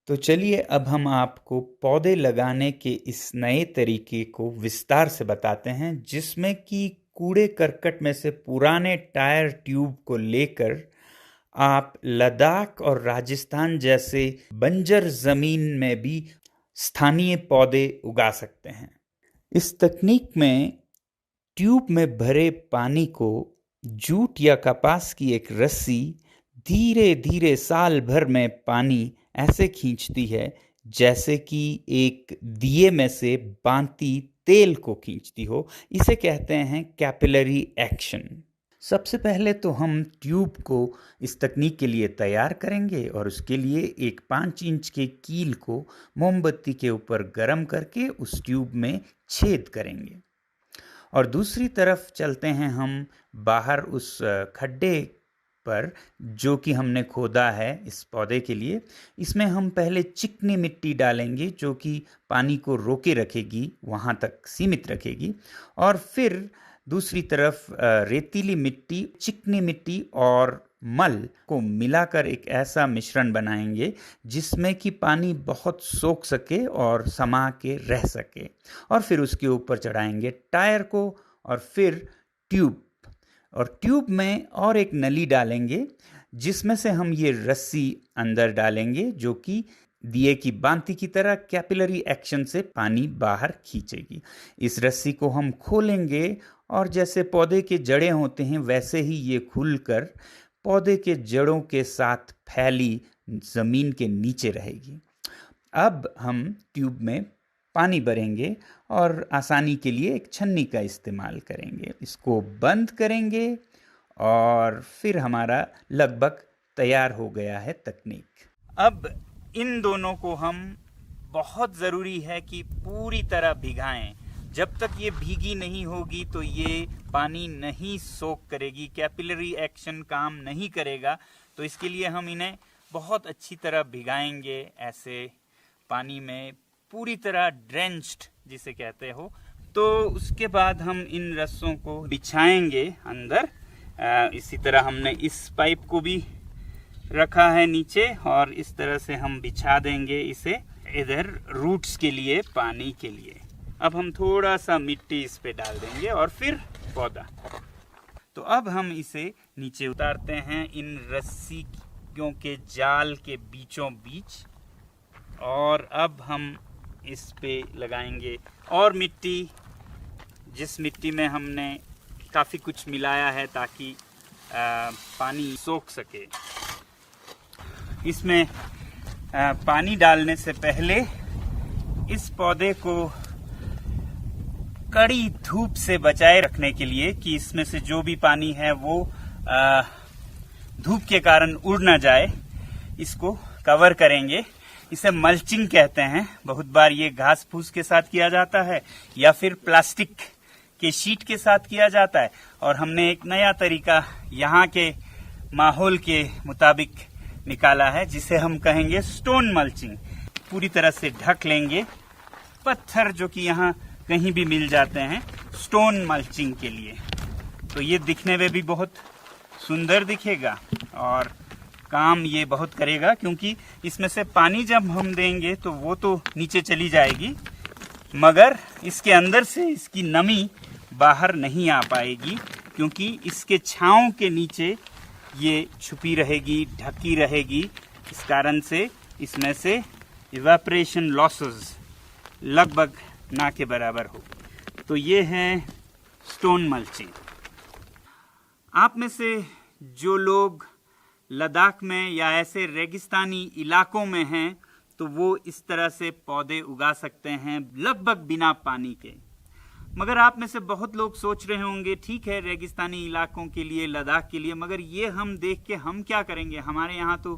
तो चलिए अब हम आपको पौधे लगाने के इस नए तरीके को विस्तार से बताते हैं, जिसमें कि कूड़े करकट में से पुराने टायर ट्यूब को लेकर आप लद्दाख और राजस्थान जैसे बंजर जमीन में भी स्थानीय पौधे उगा सकते हैं। इस तकनीक में ट्यूब में भरे पानी को जूट या कपास की एक रस्सी धीरे धीरे साल भर में पानी ऐसे खींचती है जैसे कि एक दिए में से बांती तेल को खींचती हो। इसे कहते हैं कैपिलरी एक्शन। सबसे पहले तो हम ट्यूब को इस तकनीक के लिए तैयार करेंगे और उसके लिए एक 5 इंच के कील को मोमबत्ती के ऊपर गर्म करके उस ट्यूब में छेद करेंगे। और दूसरी तरफ चलते हैं हम बाहर उस खड्डे पर जो कि हमने खोदा है इस पौधे के लिए। इसमें हम पहले चिकनी मिट्टी डालेंगे जो कि पानी को रोके रखेगी, वहाँ तक सीमित रखेगी। और फिर दूसरी तरफ रेतीली मिट्टी, चिकनी मिट्टी और मल को मिलाकर एक ऐसा मिश्रण बनाएंगे जिसमें कि पानी बहुत सोख सके और समा के रह सके। और फिर उसके ऊपर चढ़ाएंगे टायर को और फिर ट्यूब, और ट्यूब में और एक नली डालेंगे जिसमें से हम ये रस्सी अंदर डालेंगे जो कि दिए की बांती की तरह कैपिलरी एक्शन से पानी बाहर खींचेगी। इस रस्सी को हम खोलेंगे और जैसे पौधे के जड़ें होते हैं वैसे ही ये खुलकर पौधे के जड़ों के साथ फैली जमीन के नीचे रहेगी। अब हम ट्यूब में पानी भरेंगे और आसानी के लिए एक छन्नी का इस्तेमाल करेंगे। इसको बंद करेंगे और फिर हमारा लगभग तैयार हो गया है तकनीक। अब इन दोनों को हम बहुत ज़रूरी है कि पूरी तरह भिगाएं। जब तक ये भीगी नहीं होगी तो ये पानी नहीं सोख करेगी, कैपिलरी एक्शन काम नहीं करेगा। तो इसके लिए हम इन्हें बहुत अच्छी तरह भिगाएंगे, ऐसे पानी में पूरी तरह ड्रेंच्ड जिसे कहते हो। तो उसके बाद हम इन रस्सों को बिछाएंगे अंदर। इसी तरह हमने इस पाइप को भी रखा है नीचे और इस तरह से हम बिछा देंगे इसे इधर रूट्स के लिए, पानी के लिए। अब हम थोड़ा सा मिट्टी इस पे डाल देंगे और फिर पौधा। तो अब हम इसे नीचे उतारते हैं इन रस्सियों के जाल के बीचों बीच, और अब हम इस पे लगाएंगे और मिट्टी, जिस मिट्टी में हमने काफ़ी कुछ मिलाया है ताकि पानी सोख सके। इसमें पानी डालने से पहले इस पौधे को कड़ी धूप से बचाए रखने के लिए कि इसमें से जो भी पानी है वो धूप के कारण उड़ ना जाए, इसको कवर करेंगे। इसे मल्चिंग कहते हैं। बहुत बार ये घास फूस के साथ किया जाता है या फिर प्लास्टिक के शीट के साथ किया जाता है। और हमने एक नया तरीका यहाँ के माहौल के मुताबिक निकाला है जिसे हम कहेंगे स्टोन मल्चिंग। पूरी तरह से ढक लेंगे पत्थर जो कि यहाँ कहीं भी मिल जाते हैं स्टोन मल्चिंग के लिए। तो ये दिखने में भी बहुत सुंदर दिखेगा और काम ये बहुत करेगा, क्योंकि इसमें से पानी जब हम देंगे तो वो तो नीचे चली जाएगी मगर इसके अंदर से इसकी नमी बाहर नहीं आ पाएगी, क्योंकि इसके छांव के नीचे ये छुपी रहेगी, ढकी रहेगी। इस कारण से इसमें से इवेपोरेशन लॉसेस लगभग ना के बराबर हो। तो ये है स्टोन मल्चिंग। आप में से जो लोग लद्दाख में या ऐसे रेगिस्तानी इलाकों में हैं तो वो इस तरह से पौधे उगा सकते हैं लगभग बिना पानी के। मगर आप में से बहुत लोग सोच रहे होंगे ठीक है रेगिस्तानी इलाकों के लिए, लद्दाख के लिए, मगर ये हम देख के हम क्या करेंगे? हमारे यहाँ तो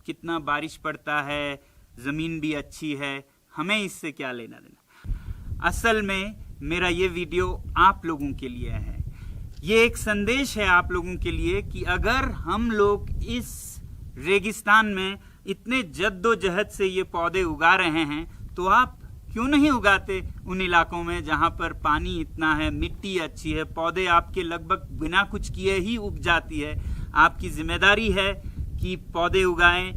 कितना बारिश पड़ता है, ज़मीन भी अच्छी है, हमें इससे क्या लेना देना। असल में मेरा ये वीडियो आप लोगों के लिए है। ये एक संदेश है आप लोगों के लिए कि अगर हम लोग इस रेगिस्तान में इतने जद्दोजहद से ये पौधे उगा रहे हैं तो आप क्यों नहीं उगाते उन इलाकों में जहाँ पर पानी इतना है, मिट्टी अच्छी है, पौधे आपके लगभग बिना कुछ किए ही उग जाती है। आपकी जिम्मेदारी है कि पौधे उगाएं,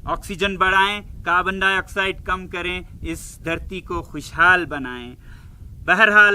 ऑक्सीजन बढ़ाएं, कार्बन डाइऑक्साइड कम करें, इस धरती को खुशहाल बनाएं। बहरहाल